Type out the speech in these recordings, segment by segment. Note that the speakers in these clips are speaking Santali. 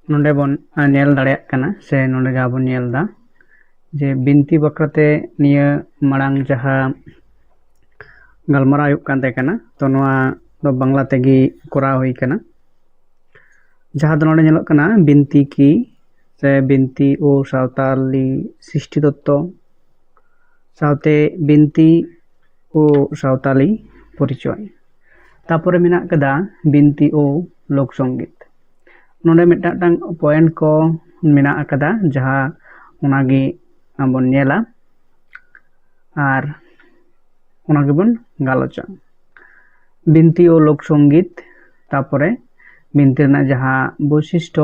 नोंडे बन नेल दाड़ेयाग कना से नोंडे जहाँ बन नेल दा जे बिनती बकराते निया मांग जहाँ गलमारा हुयुग कान तहे कना तो नोआ दो बांग्ला तेगी कोराव हुई कना जहाँ दो नोंडे नेलोग कना बिनती की से बिनती ओ सावताली सृष्टि तत्व सावते बिनती ओ सावताली परिचय तारपरे मेनाग कदा बिनती ओ लोक संगीत नोंडे मिदटांग पॉइंट को मेनाग कदा जहाँ उनागी बन नेला आर उनागी बन गालोचा बिनती ओ लोक संगीत तारपरे बिनती रना जहाँ वैशिष्ट्य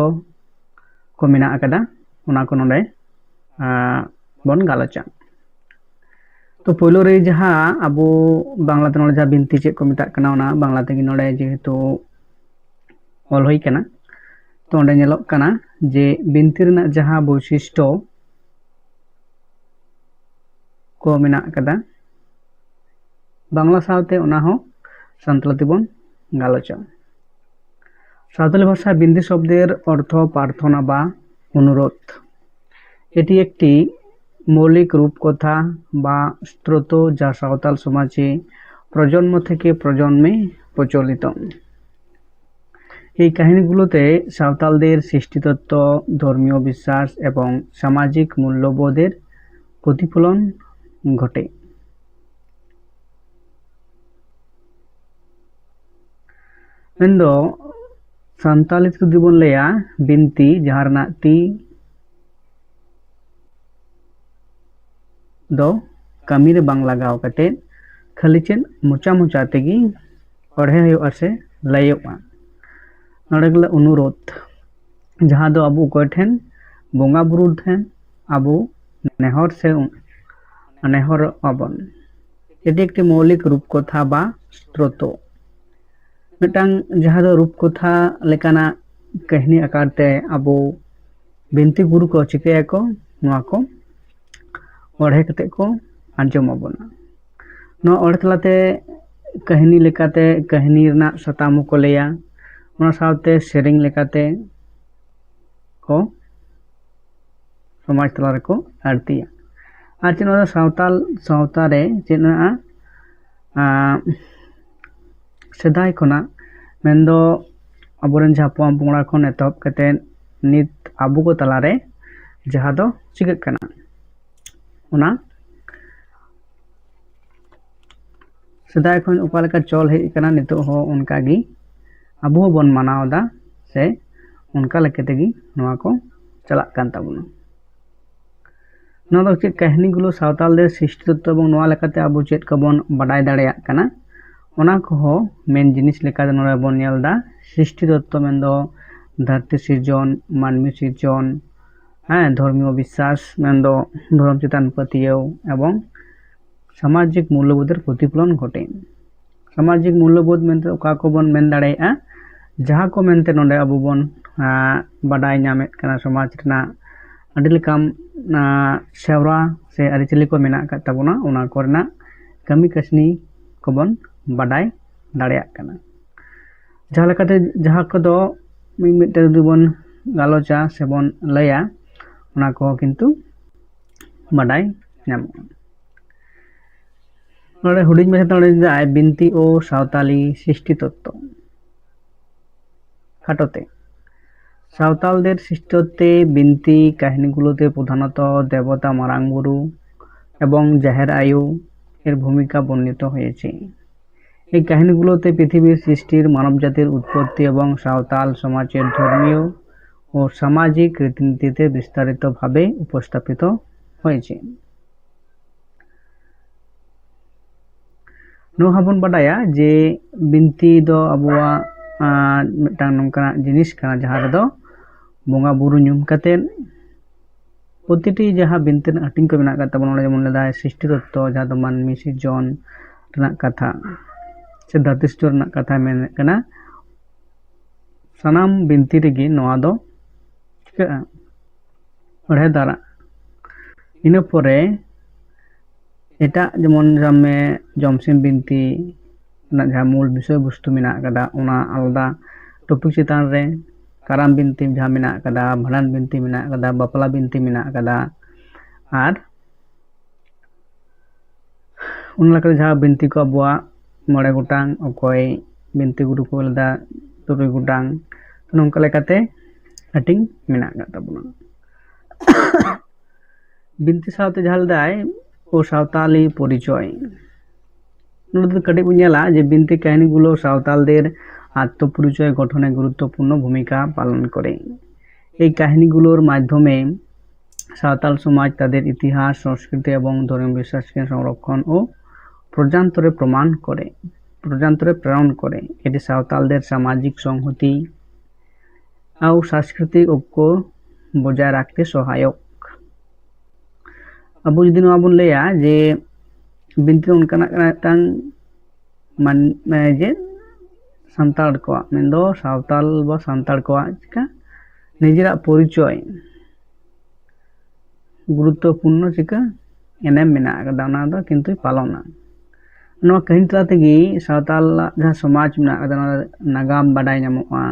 को मेनाग कदा उना को नोंडे बन गालोचा तो पोलो रे जहाँ अबो बांग्ला ते नोंडे जहाँ बिनती चेक को मेताग कना उना बांग्ला तेगी नोंडे जेहेतु ऑल हुई कना तो ओंडे नेलोग कना जे बिनती रना जहाँ वैशिष्ट्य को मेनाग कदा बांग्ला सावते उना हो सान्ताली तेबन गालोचा सावताली भाषा बिनती शब्देर अर्थ प्रार्थना बा अनुरोध एटी एकटी मौलिक रूपकथा बा स्तोत्र जा सावताल समाजे प्रजन्म थेके प्रजन्मे प्रचलित এই কাহিনীগুলোতে সাঁওতালদের সৃষ্টিতত্ত্ব ধর্মীয় বিশ্বাস এবং সামাজিক মূল্যবোধের প্রতিফলন ঘটে मेन्दो सान्ताली जुदि बन लैया बिनती जहाँ रना ती दो कामी रे बांग लगाव कते खाली चेन मोचा मोचा तेगी पढ़े हुयुआ से लैयोआ नोंडे अनुरोध जहाँ दो अबो अकय ठेन बोंगा बुरु ठेन अबो नेहर से नेहर आबन एटी एकटी मौलिक रूपकथा बा स्तोत्र मिटांग जहाँ दो रूपकथा लेकाना कहानी आकारते अबो बिनती गुरु को चिकाया को नोआ को पढ़े कते को आंजम आबोना नोआ ओढ़ तलाते कहानी लेकाते कहानी रना सताम को लेया उना सावते सेरिंग लेकाते को समाज तला रे को आरतिया आर चेन ओना सावताल सावता रे चेन सेदाय खना मेन्दो अबोरेन जहाँ पोम पोंगड़ा खन एतहब कते नित आबो को तला रे जहाँ दो चिकाग कना उना सेदाय खन उका लेका चल हेज कना नितो हो उनका गी आबो बन मानावदा से उनका लेके तेगी नोआ को चलाग कान ताबोना नोआ दो चेद काहिनी गुलो सावताल दे सृष्टि तत्व एबं नोआ लेकाते आबो चेद कबन बाडाय दाड़ेयाग काना ओना को मेन जिनिस लेकाते नोडे बन नेलदा सृष्टि तत्व मेन्दो धरती सृजन मानवी सृजन धर्मीय विश्वास मेन्दो धर्म चेतान पतियेव एवं सामाजिक मूल्यबोधेर प्रतिफलन घटे सामाजिक मूल्यबोध मेनते ओका को बन मेन दाड़ेया जहाँ को मेनते नोंडे आबो बन बाडाय नामेद कना समाज रना आदि लेकाम सेवरा से आरिचाली को मेना आकाद ताबोना ओना कोरेना कामी कासनी को बन बाडाय दाड़ेयाग कना जहाँ लेकाते जहाँ को दो मिदटे जुदि बन गालोचा से बन लैया ओना को किन्तु बाडाय नामोगा नोडे हुडिंग मेथाते नोडे जाय बिनती ओ सावताली सृष्टि तत्व खाटोते सावतालदेर सृष्टिते बिनती काहिनीगुलोते प्रधानत देवता मारांग बुरु एवं जाहेर आयु एर भूमिका बर्णित हयेछे এই কাহিনীগুলোতে পৃথিবীর সৃষ্টির মানবজাতির উৎপত্তি এবং সাঁওতাল সমাজের ধর্মীয় ও সামাজিক রীতিনীতিতে বিস্তারিতভাবে উপস্থাপিত হয়েছে नोहा बन बाडाया जे बिनती दो अबुआ मिदटांग नोंकाना जिनिस काना जहाँ रेदो बोंगा बुरु ᱧᱩᱢ कते प्रतिटी जहाँ बिनती हाटिंग को मेना काता बन जेमन लेदा सृष्टि तत्व जहाँ दो मानवी सृजन रना कथा से धरती सृजन रना कथा मेन कना सानाम बिनती रेगी नोआ दो चिकागा अढ़े दारा इना परे एटा जेमन जामे जमसिम बिनती जहाँ मूल विषय वस्तु मेना आलादा टपिक चितान रे karam binti jaha menak kada, bhanan binti menak kada, bapala binti menak kada, ar ᱚᱱᱟ ᱞᱮᱠᱟᱛᱮ ᱡᱟᱦᱟᱸ ᱵᱤᱱᱛᱤ ᱠᱚ ᱟᱵᱚᱣᱟᱜ 9 ᱜᱚᱴᱟᱝ ᱚᱠᱚᱭ ᱵᱤᱱᱛᱤ ᱜᱩᱨᱩ ᱠᱚ ᱞᱮᱫᱟ 3 ᱜᱚᱴᱟᱝ ᱱᱚᱝᱠᱟ ᱞᱮᱠᱟᱛᱮ ᱦᱟᱹᱴᱤᱧ ᱢᱮᱱᱟᱜ ᱟᱠᱟᱫ ᱛᱟᱵᱚᱱᱟ ᱵᱤᱱᱛᱤ ᱥᱟᱶᱛᱮ ᱡᱟᱦᱟᱸ ᱞᱮᱫᱟᱭ ও সাঁওতালি পরিচয় নতুন কাটি বুঝলা যে বিনতি কাহিনীগুলো সাঁওতালদের আত্মপরিচয় গঠনে গুরুত্বপূর্ণ ভূমিকা পালন করে এই কাহিনীগুলোর মাধ্যমে সাঁওতাল সমাজ তাদের ইতিহাস সংস্কৃতি এবং ধর্মীয় বিশ্বাসকে সংরক্ষণ ও প্রজান্তরে প্রেরণ করে এটি সাঁওতালদের সামাজিক সংহতি ও সাংস্কৃতিক ঐক্য বজায় রাখতে সহায়ক ᱟᱵᱚ ᱡᱩᱫᱤ ᱱᱚᱣᱟ ᱵᱚᱱ ᱞᱟᱹᱭᱟ ᱡᱮ ᱵᱤᱱᱛᱤ ᱚᱱᱠᱟᱱᱟᱜ ᱢᱤᱫᱴᱟᱝ ᱡᱮ ᱥᱟᱱᱛᱟᱲ ᱠᱚᱣᱟᱜ ᱢᱮᱱᱫᱚ ᱥᱟᱶᱛᱟᱞ ᱵᱟ ᱥᱟᱱᱛᱟᱲ ᱠᱚᱣᱟᱜ ᱪᱤᱠᱟ ᱱᱤᱡᱮᱨᱟᱜ ᱯᱚᱨᱤᱪᱚᱭ গুরুত্বপূর্ণ চিকা এনেম মেনা আকাদা ᱚᱱᱟ ᱫᱚ ᱠᱤᱱᱛᱩ ᱯᱟᱞᱚᱱᱟ ᱱᱚᱣᱟ ᱠᱟᱹᱦᱱᱤ ᱛᱟᱞᱟ ᱛᱮᱜᱮ ᱥᱟᱶᱛᱟᱞᱟᱜ ᱡᱟᱦᱟᱸ ᱥᱚᱢᱟᱡᱽ ᱢᱮᱱᱟᱜ ᱟᱠᱟᱫᱟ ᱚᱱᱟ ᱱᱟᱜᱟᱢ ᱵᱟᱰᱟᱭ ᱧᱟᱢᱚᱜᱼᱟ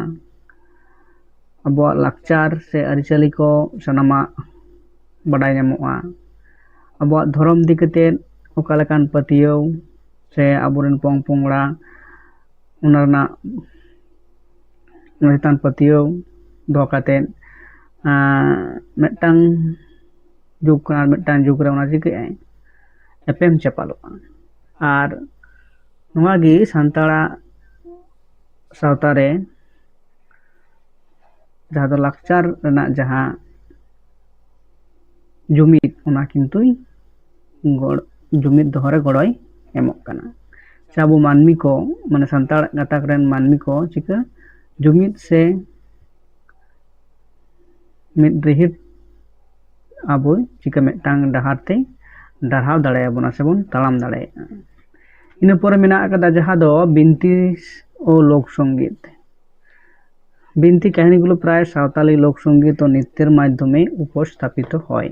ᱟᱵᱚᱣᱟᱜ ᱞᱟᱠᱪᱟᱨ ᱥᱮ ᱟᱹᱨᱤᱪᱟᱹᱞᱤ ᱠᱚ ᱥᱟᱱᱟᱢᱟᱜ ᱵᱟᱰᱟᱭ ᱧᱟᱢᱚᱜᱼᱟ ᱟᱵᱚᱣᱟᱜ ᱫᱷᱚᱨᱚᱢ ᱤᱫᱤ ᱠᱟᱛᱮᱫ ᱚᱠᱟ ᱞᱮᱠᱟᱱ ᱯᱟᱹᱛᱭᱟᱹᱣ ᱥᱮ ᱟᱵᱚᱨᱮᱱ ᱯᱚᱝ ᱯᱚᱝᱲᱟ ᱚᱱᱟ ᱨᱮᱱᱟᱜ ᱪᱮᱛᱟᱱ ᱯᱟᱹᱛᱭᱟᱹᱣ ᱫᱚᱦᱚ ᱠᱟᱛᱮᱫ ᱢᱤᱫᱴᱟᱝ ᱡᱩᱜᱽ ᱠᱷᱚᱱ ᱟᱨ ᱢᱤᱫᱴᱟᱝ ᱡᱩᱜᱽ ᱨᱮ ᱚᱱᱟ ᱪᱤᱠᱟᱹᱜᱼᱟᱭ ᱮᱯᱮᱢ ᱪᱟᱯᱟᱞᱚᱜᱼᱟ ᱟᱨ ᱱᱚᱣᱟ ᱜᱮ ᱥᱟᱱᱛᱟᱲᱟᱜ ᱥᱟᱶᱛᱟ ᱨᱮ ᱡᱟᱦᱟᱸ ᱫᱚ ᱞᱟᱠᱪᱟর ᱨᱮᱱᱟᱜ ᱡᱟᱦᱟᱸ ᱡᱩᱢᱤᱫ ᱚᱱᱟ ᱠᱤᱱᱛᱩᱭ ᱡᱩᱢᱤᱫ ᱫᱚᱦᱚ ᱨᱮ ᱜᱚᱲᱚᱭ ᱮᱢᱚᱜ ᱠᱟᱱᱟ ᱥᱮ ᱟᱵᱚ ᱢᱟᱹᱱᱢᱤ ᱠᱚ ᱢᱟᱱᱮ ᱥᱟᱱᱛᱟᱲ ᱜᱟᱛᱟᱠ ᱨᱮᱱ ᱢᱟᱹᱱᱢᱤ ᱠᱚ ᱪᱤᱠᱟᱹ ᱡᱩᱢᱤᱫ ᱥᱮ ᱢᱤᱫ ᱨᱤᱦᱤᱴ ᱟᱵᱚ ᱪᱤᱠᱟᱹ ᱢᱤᱫᱴᱟᱝ ᱰᱟᱦᱟᱨ ᱛᱮ ᱰᱟᱨᱦᱟᱣ ᱫᱟᱲᱮᱭᱟᱵᱚᱱᱟ ᱥᱮᱵᱚᱱ ᱛᱟᱲᱟᱢ ᱫᱟᱲᱮᱭᱟᱜᱼᱟ ᱤᱱᱟᱹ ᱯᱚᱨᱮ ᱢᱮᱱᱟᱜ ᱟᱠᱟᱫᱟ ᱡᱟᱦᱟᱸ ᱫᱚ বিনতি ও লোকসঙ্গীত বিনতি কাহিনীগুলো প্রায় সাঁওতালি লোকসঙ্গীত ও নৃত্যের মাধ্যমে উপস্থাপিত হয়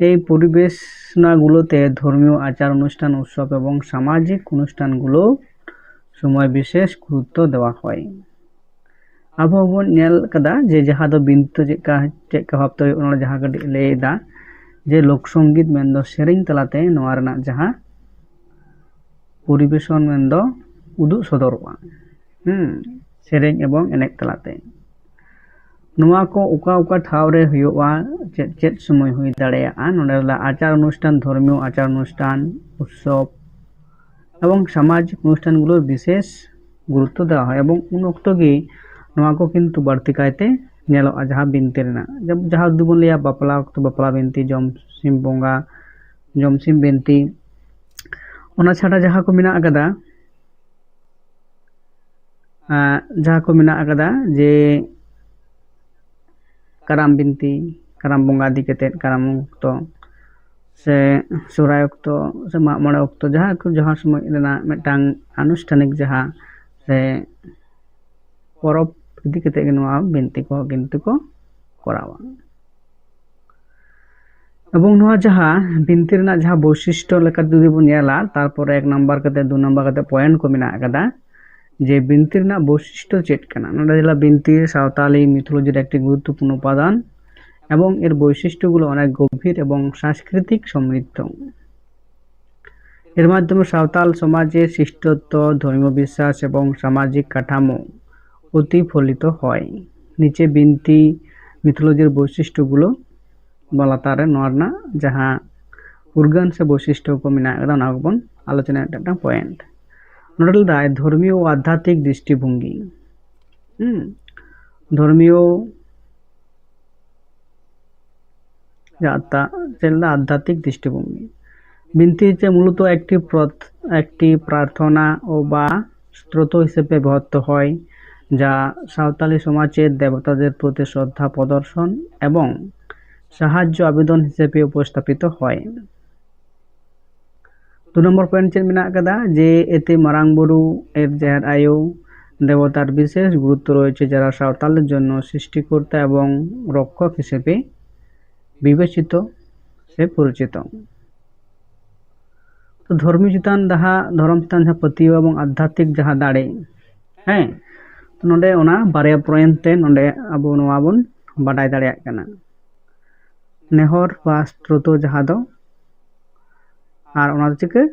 এই পরিবেশনাগুলোতে ধর্মীয় আচার অনুষ্ঠান উৎসব এবং সামাজিক অনুষ্ঠানগুলো সময় বিশেষ গুরুত্ব দেওয়া হয় ᱟᱵᱚ ᱵᱚᱱ ᱧᱮᱞ ᱠᱟᱫᱟ ᱡᱮ ᱡᱟᱦᱟᱸ ᱫᱚ ᱵᱤᱱᱛᱤ ᱪᱮᱫᱠᱟ ᱵᱷᱟᱵᱛᱮ ᱚᱱᱟ ᱡᱟᱦᱟᱸ ᱠᱟᱹᱴᱤᱡ ᱞᱟᱹᱭᱫᱟ ᱡᱮ ᱞᱳᱠᱥᱚᱝᱜীত ᱢᱮᱱᱫᱚ ᱥᱮᱨᱮᱧ ᱛᱟᱞᱟᱛᱮ ᱱᱚᱣᱟ ᱨᱮᱱᱟᱜ ᱡᱟᱦᱟᱸ পরিবেশন মেনদো উদুগ সদরᱚᱜᱼᱟ ᱥᱮᱨᱮᱧ এবং এনেক তালাতে ᱱᱚᱣᱟ ᱠᱚ ᱚᱠᱟ ᱚᱠᱟ ᱴᱷᱟᱶ ᱨᱮ ᱦᱩᱭᱩᱜᱼᱟ ᱪᱮᱫ ᱥᱚᱢᱚᱭ ᱦᱩᱭ ᱫᱟᱲᱮᱭᱟᱜᱼᱟ ᱱᱚᱰᱮ আচার অনুষ্ঠান ধর্মীয় আচার অনুষ্ঠান উৎসব এবং সামাজিক অনুষ্ঠানগুলোর বিশেষ গুরুত্ব দেওয়া হয় এবং উন অক্ত গে ᱱᱚᱣᱟ ᱠᱚ ᱠᱤᱱᱛᱩ ᱵᱟᱹᱲᱛᱤ ᱠᱟᱭᱛᱮ ᱧᱮᱞᱚᱜᱼᱟ ᱡᱟᱦᱟᱸ ᱵᱤᱱᱛᱤ ᱨᱮᱱᱟᱜ ᱡᱟᱦᱟᱸ ᱡᱩᱫᱤ ᱵᱚᱱ ᱞᱟᱹᱭᱟ ᱵᱟᱯᱞᱟ ᱚᱠᱛᱚ ᱵᱟᱯᱞᱟ ᱵᱤᱱᱛᱤ ᱡᱚᱢᱥᱤᱢ ᱵᱚᱸᱜᱟ ᱡᱚᱢᱥᱤᱢ ᱵᱤᱱᱛᱤ ᱚᱱᱟ ᱪᱷᱟᱰᱟ ᱡᱟᱦᱟᱸ ᱠᱚ ᱢᱮᱱᱟᱜ ᱟᱠᱟᱫᱟ ᱡᱮ ᱠᱟᱨᱟᱢ ᱵᱤᱱᱛᱤ ᱠᱟᱨᱟᱢ ᱵᱚᱸᱜᱟ ᱤᱫᱤ ᱠᱟᱛᱮᱫ ᱠᱟᱨᱟᱢ ᱚᱠᱛᱚ ᱥᱮ ᱥᱚᱦᱨᱟᱭ ᱚᱠᱛᱚ ᱥᱮ ᱢᱟᱜ ᱢᱚᱬᱮ ᱚᱠᱛᱚ ᱡᱟᱦᱟᱸ ᱥᱚᱢᱚᱭ ᱨᱮᱱᱟᱜ ᱢᱤᱫᱴᱟᱝ ᱟনুষ্ঠানিক ᱡᱟᱦᱟᱸ ᱥᱮ ᱯᱚᱨᱚᱵᱽ ᱤᱫᱤ ᱠᱟᱛᱮᱫ ᱜᱮ ᱱᱚᱣᱟ ᱵᱤᱱᱛᱤ ᱠᱚ ᱠᱤᱱᱛᱩ ᱠᱚ ᱠᱚᱨᱟᱣᱟ এবং ᱱᱚᱣᱟ ᱡᱟᱦᱟᱸ ᱵᱤᱱᱛᱤ ᱨᱮᱱᱟᱜ ᱡᱟᱦᱟᱸ বৈশিষ্ট্য লেখাতে যদি বন ᱧᱮᱞᱟ তারপরে 1 নাম্বার কাতে 2 নাম্বার কাতে পয়েন্ট ko মেনা akada যে বিনতি রেনাগ বৈশিষ্ট্য চেট কানা নডা জেলা বিনতি সাঁওতালি মিথোলজির একটি গুরুত্বপূর্ণ উপাদান এবং এর বৈশিষ্ট্যগুলো অনেক গভীর এবং সাংস্কৃতিক সমৃদ্ধ এর মাধ্যমে সাঁওতাল সমাজের শিষ্টত্ব ধর্মীয় বিশ্বাস এবং সামাজিক কাঠামো প্রতিফলিত হয় নিচে বিনতি মিথোলজির বৈশিষ্ট্যগুলো বলাতারে নরনা যাহা উর্গান সে বৈশিষ্ট্য को মেনা akada ona ko bon আলোচনা একটা পয়েন্ট নডাল দায় ধর্মীয় ও আধ্যাত্মিক দৃষ্টিভঙ্গি ধর্মীয় আধ্যাত্মিক দৃষ্টিভঙ্গি বিনতি যে মূলত একটি প্রার্থনা ও বা স্তোত্র হিসেবে ব্যবহৃত হয় যা সাঁওতালি সমাজের দেবতাদের প্রতি শ্রদ্ধা প্রদর্শন এবং সাহায্য আবেদন হিসেবে উপস্থাপিত হয় 2 নম্বর পয়েন্ট চেন মেনা akada যে এতে মারাং বুরু এর জাহের আয়ু দেবতার বিশেষ গুরুত্ব রয়েছে যারা সাঁওতালের জন্য সৃষ্টিকর্তা এবং রক্ষক হিসেবে বিবেচিত সে পরিচিত তো ধর্মীয় চিতান দাহা ধর্ম চিতান পাতিও এবং আধ্যাত্মিক যাহা দাড়ে হ্যাঁ तो नोडे ओना बारया पॉइंट ते नोडे अबो नोवा बोन बाडाय दाड़ेयाग कना नेहर बा श्रोतो जहां दो आर ओना चिके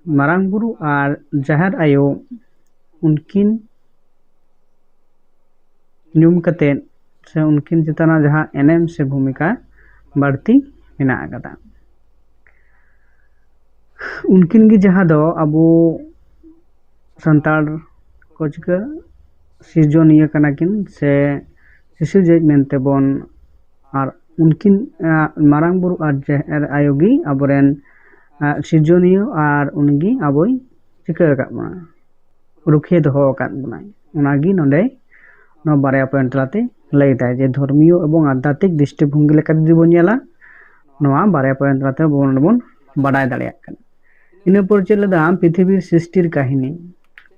मारांग बुरु आर जाहेर आयो उनकिन ᱧᱩᱢ कते से उनकिन चिताना जहां एनएम से भूमिका बढ़ती मेना आकदा उनकिन की जहां दो अबो संताड़ को चिका सिरजनिया कना किन से शिशुजेज मेनते बोन और उनकिन मारांग बुरु और जाहेर आयोगी अबोरेन सिरजनिया और उनगी अबोई चिका का बना रुखे दो का बना उनागी नोडे नो बारया पॉइंट लाते लैदा जे धर्मीय एवं आध्यात्मिक दृष्टिभंगी लेका जुदि बोन नेला नोआ बारया पॉइंट लाते बोन बाडाय दाड़ेयाग कना इना पर चेद लेदा पृथिवीर सृष्टिर काहिनी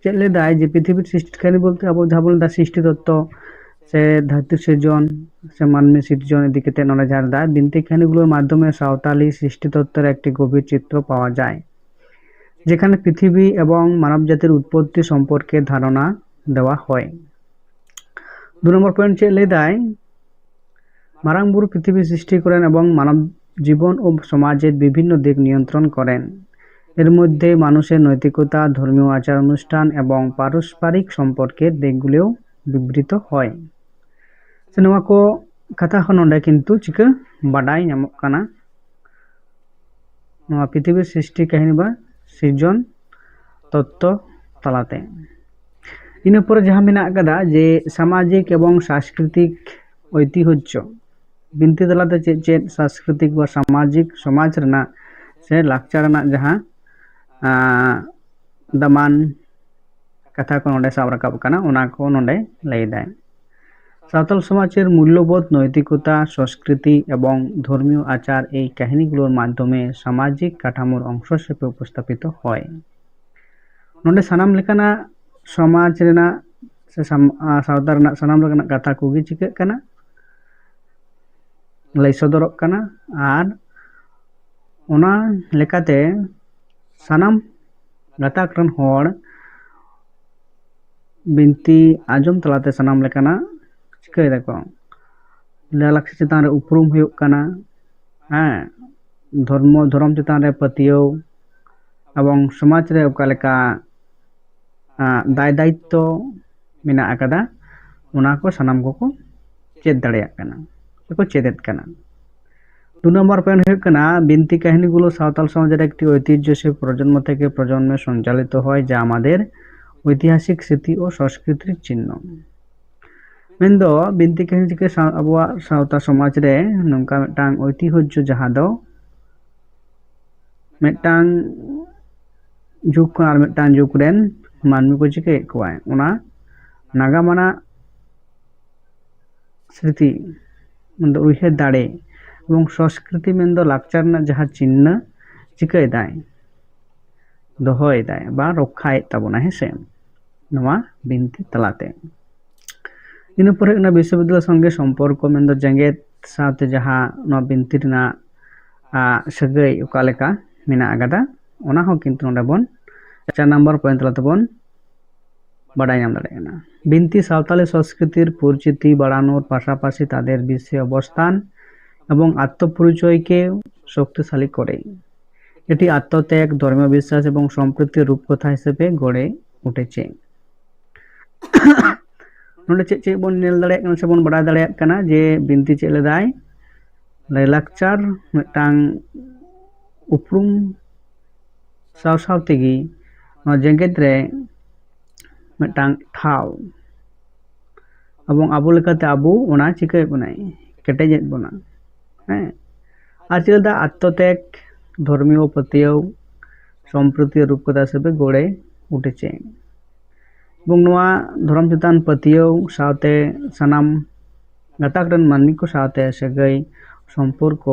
चेद लेदा जे पृथिवीर सृष्टिर काहिनी बोलते अब जहां बोल दा सृष्टि तत्व से धरती सृजन से मानवी सृजन इदी कते नोडे जारदा बिनती काहिनीगुलोर माध्यमे सावताली सृष्टि तत्वेर एकटी गभीर चित्र पाওয়া যায় যেখানে পৃথিবী এবং মানব জাতির উৎপত্তি সম্পর্কে ধারণা দেওয়া হয় 2 নম্বর পয়েন্ট চে লেদায় মারাং বুরু পৃথিবী সৃষ্টি করেন এবং মানব জীবন ও সমাজের বিভিন্ন দিক নিয়ন্ত্রণ করেন এর মধ্যে মানুষের নৈতিকতা ধর্মীয় আচার অনুষ্ঠান এবং পারস্পরিক সম্পর্কের দিকগুলোও বিবৃত হয় সিনেমা को कथा नोडे किन्तु चिका बाडाय नामक काना नोआ पृथ्वी सृष्टि काहिनी बा सृजन तत्व तलाते इन पर जहां मेना कदा जे सामाजिक एवं सांस्कृतिक ऐतिह्य बिनती तलाते चे चे सांस्कृतिक व सामाजिक समाज रना से लाक्चार रना जहां दमान कथा को नोडे साब राकाब काना ओना को नोडे लैदाय सावताल समाजेर मूल्यबोध नैतिकता संस्कृति एवं धर्मीय आचार এই কাহিনীগুলোর মাধ্যমে সামাজিক কাঠামোর অংশ হিসেবে উপস্থাপিত হয় নন্ডে সানাম লেখানা समाज रेना से सावता रेना सानाम लेकाना कथा कोगी चिकाग काना लई सदरक काना आर ओना लेकाते सानाम गाताक रन होड़ बिनती आजम तलाते सानाम लेकाना चिकाय दाको लालाक्ष चितान रे उपरुम हुयुग काना धर्म चितान रे पतियो एवं समाज रे ओका लेका दाय दायित्व मेना आकदा ओना को सानाम को चेद दाड़ेयाग काना को चेदेद काना 2 नम्बर पॉइंट हुयुग काना बिनती काहिनीगुलो सावताल समाजेर एकटी ऐतिह्य से प्रजन्म थेके प्रजन्मे सञ्चालित हय जा आमादेर ऐतिहासिक स्मृति और संस्कृतिर चिह्न मेनदो बिनती काहिनी थेके आबोआ सावता समाज रे नोंका मिदटांग ऐतिह्य जहां दो मिदटांग जुग को आर मिदटांग जुग रेन मानवी को चिके कोवाय ओना नागामाना स्मृति मेनदो उइहे दाड़े एवं संस्कृति मेनदो लाक्चार ना जहां चिन्ह चिकाय दाय दोहय दाय बा रक्षाय ताबोना हेसे नोआ बिनती तलाते इन पर ना विश्वविद्यालय संगे सम्पर्क मेनदो जेंगेत साथे जहां नोआ बिनती रना सगै ओका लेका मेना आगदा ओना हो किन्तु नोडे बोन 4 नम्बर पॉइंट तलाते बोन बाडाय नाम दाड़ेयाना बिनती सावताली संस्कृतिर परिचिति बाड़ानोर पाशापाशि तादेर विश्वे अवस्थान एवं आत्मपरिचयके शक्तिशाली करे एटी आत्मत्याग धर्मीय विश्वास एवं सम्प्रीतिर रूपकथा हिसेबे गड़े उठेছে नोडे चे चे बोन नेल दाड़ेयाग काना से बोन बाडाय दाड़ेयाग काना जे बिनती चे लेदाय लैलाक्चार मिदटांग उपरुम साव साव तेगी जेंगेत रे मिदटांग ठाव एवं आबो लेकाते आबो ओना चिकाय बनाय केटेजेद बना आर चिदा आत्मत्याग धर्मीय पतियो सम्प्रति रूपकथा हिसेबे गड़े उठेছে এবং নোয়া ধর্ম চিতান পতিও সাথে সানাম গাতাকরেন মানমি को साथे सगै सम्पर्क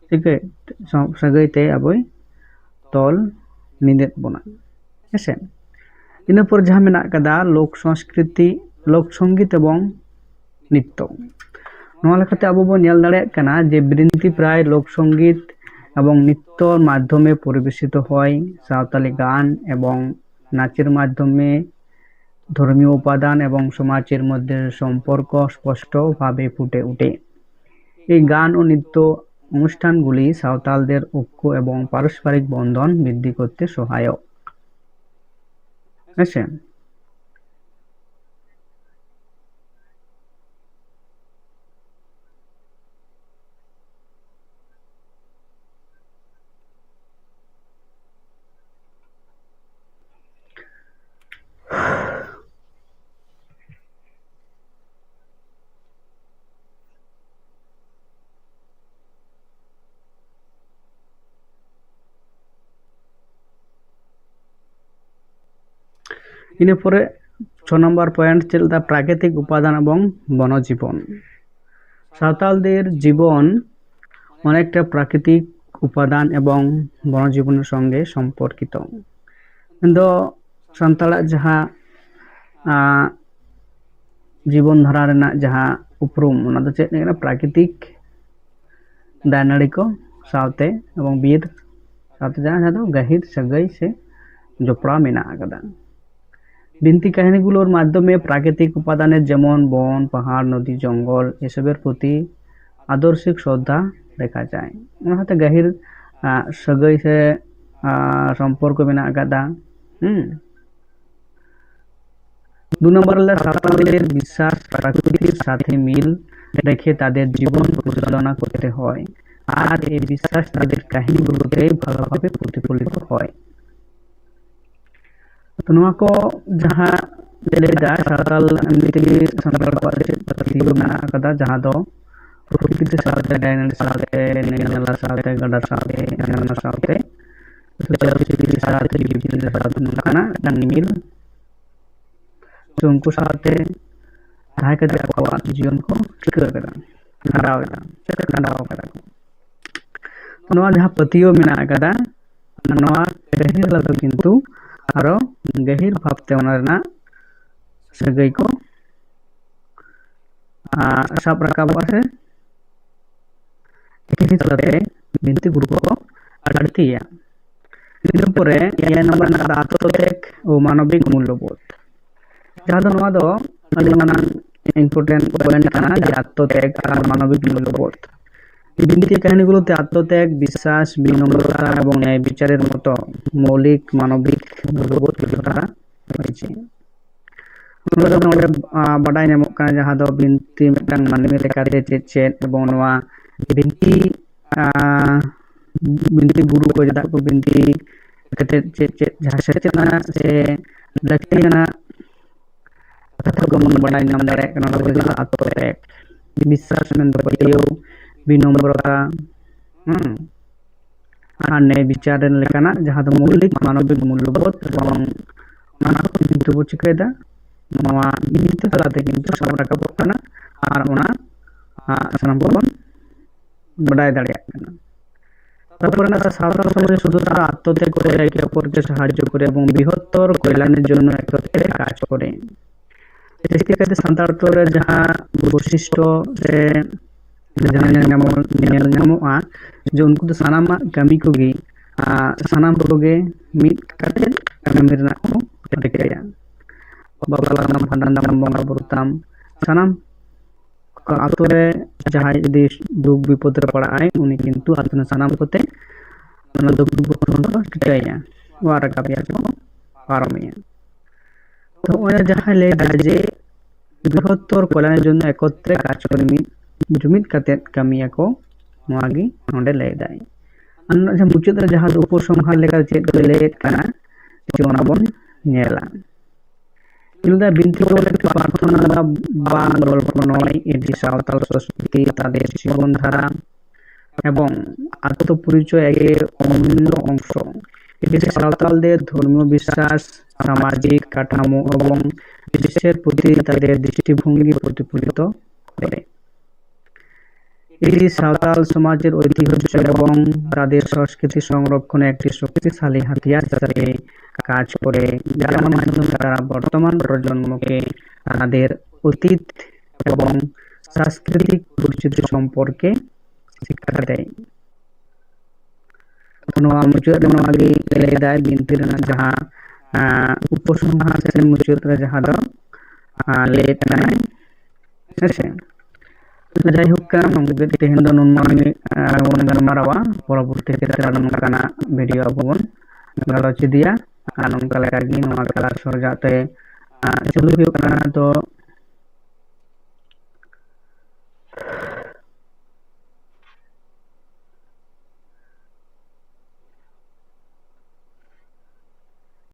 चिके सगैते आबोय तल निदेत बना हेसे इन पर जहां मेना कदा लोक संस्कृति लोक संगीत एवं नृत्य नोआ लेखाते आबो बो नेल दाड़ेयाग काना जे बिनती प्राय लोक संगीत एवं नृत्यर माध्यमे परिवेशित हय सावताली गान एवं नाचेर माध्यमे ধর্মীয় উপাদান এবং সমাজের মধ্যে সম্পর্ক স্পষ্টভাবে ফুটে ওঠে। এই গান ও নৃত্য অনুষ্ঠানগুলি সাঁওতালদের ঐক্য এবং পারস্পরিক বন্ধন বৃদ্ধি করতে সহায়ক। আছে ᱤᱱᱟᱹ ᱯᱚᱨᱮ 6 নম্বর পয়েন্ট ᱪᱮᱫ প্রাকৃতিক উপাদান এবং বনজীবন। সাঁওতালদের জীবন অনেকটা প্রাকৃতিক উপাদান এবং বনজীবনের সঙ্গে সম্পর্কিত। কিন্তু সান্তাড়াᱜ যাহা জীবন ধারা রেনাᱜ যাহা উপরুম ওনা ᱫᱚ ᱪᱮᱫ ᱠᱟᱱᱟ প্রাকৃতিক ᱫᱟᱨᱮ ᱱᱟᱹᱲᱤ ᱠᱚ ᱥᱟᱶᱛᱮ এবং ᱵᱤᱨ ᱥᱟᱶᱛᱮ যাহা ᱫᱚ ᱜᱟᱹᱦᱤᱨ ᱥᱟᱹᱜᱟᱹᱭ ᱥᱮ জোপড়া মেনা আকাদা। বিনতি কাহিনীগুলোর মাধ্যমে প্রাকৃতিক উপাদানের যেমন বন, পাহাড়, নদী, জঙ্গল এসবের প্রতি আদর্শিক শ্রদ্ধা দেখা যায়। ওনার সাথে গভীর সাগৈ সে সম্পর্ক মেনা আকাদা। 2 নম্বর হলো সাঁওতালদের বিশ্বাস প্রকৃতির সাথে মিল রেখে তাদের জীবন পরিচালনা করতে হয়, আর এই বিশ্বাস তাদের কাহিনীগুলোতে ভালোভাবে প্রতিফলিত হয়। तो नवा को जहाँ लेदा सावताल नितिगी सावताल पासे प्रतियो में आकदा जहाँ दो प्रकृति से सावते डायनामिक सावते नेगला सावते गडा सावते अनना सावते तो चीज सावते जीवन से सावते नकाना डंगिल तो उनको सावते सहाय करते आपको जीवन को ठीक करेगा खरावेगा चेक खरावेगा। तो नवा जहाँ प्रतियो में आकदा नवा पहले लगा किंतु आरो गहिर भावते सागै को साब राकाबा से बिनती गुरु को आड़तीया। इन परे 9 नंबर आत्मत्याग और मानविक मूल्यबोध जहाँ दो नवा दो इम्पोर्टेंट पॉइंट काना आत्मत्याग और मानविक मूल्यबोध। বিনতি কাহিনীগুলোতে আত্মত্যাগ, বিশ্বাস, বিনম্রতা এবং ন্যায় বিচারের মতো মৌলিক মানবিক মূল্যবোধ তুলে ধরা হয়েছে। বাডাই নামক কানা যাহা দো বিনতি মিটাং মানবী লেখাতে চেত এবং নোয়া বিনতি बिनती गुरु को जदा को बिनती कते चे जहाँ सेचना से लगती है ना कथा को मन बनाई नाम दाड़े कना लगे आत्मत्याग विश्वास में बतियो विनम्रता अन्य विचार लेकाना जहाँ मौलिक मानविक मूल्यबोध এবং নানা কিন্তু চিকায়দা নওয়া বিনতি তালাতে কিন্তু সব রাখাবো কানা আর ওনা সানাম বলন বড়াই দাঁড়িয়ে কানা। তারপরে না সাধারণ সমাজে শুধু তারা আত্মত্যাগ করে একে অপরকে সাহায্য করে এবং বৃহত্তর কল্যাণের জন্য একত্রে কাজ করে। এতে সান্তাড় যাহা বৈশিষ্ট্য से जो उनको तो सानामा कमी को गी सानाम कोगे मिट काटे कमी रना को रिकाया बाबला नाम फंडान नाम बंगा बुरुताम सानाम आतोरे जहां यदि दुख विपद रे पड़ा आए उनी किंतु आतने सानाम कोते ना दुख विपद को रिकाया वारा काबिया को पारमिया। तो ओया जहां ले जे बृहत्तर कल्याणेर जन्य एकत्रे काज करे जुमिद कते कमिया को नोआगी नोंडे ले दाई अन्ना जे मुचुद रे जहां उपसंहार लेका चेत को लेत काना जोना बन नेला इलदा बिनती को लेके प्रार्थना बांग गल्प नय एडी सावताल संस्कृति तादेर जीवन धारा এবং আত্মপরিচয় এর অমূল্য অংশ। এটি সাঁওতালদের ধর্মীয় বিশ্বাস, সামাজিক কাঠামো এবং বিশ্বের প্রতি তাদের দৃষ্টিভঙ্গি প্রতিফলিত করে। এটি সাঁওতাল সমাজের ঐতিহ্য এবং তাদের সংস্কৃতি সংরক্ষণে একটি শক্তিশালী হাতিয়ার হিসেবে কাজ করে, যার মাধ্যমে তারা বর্তমান প্রজন্মকে তাদের অতীত এবং সাংস্কৃতিক পরিচিতি সম্পর্কে শিক্ষা দেয়। ᱱᱚᱣᱟ ᱢᱩᱪᱟᱹᱫ ᱨᱮ ᱱᱚᱣᱟ ᱜᱮ ᱞᱟᱹᱭ ᱮᱫᱟᱭ ᱵᱤᱱᱛᱤ ᱨᱮᱱᱟᱜ ᱡᱟᱦᱟᱸ ᱩᱯᱚᱥ ᱢᱟᱦᱟ ᱥᱮ मुचाद रे जहाँ दो ले तनाय हेसे जाय होक का नंगे तेहन दो नुनमानी वन गनमारावा परवर्ती क्षेत्र नंकाना वीडियो बन गलोच दिया नंका लेका गी नोआ क्लास सर जाते चालू हुयो kana तो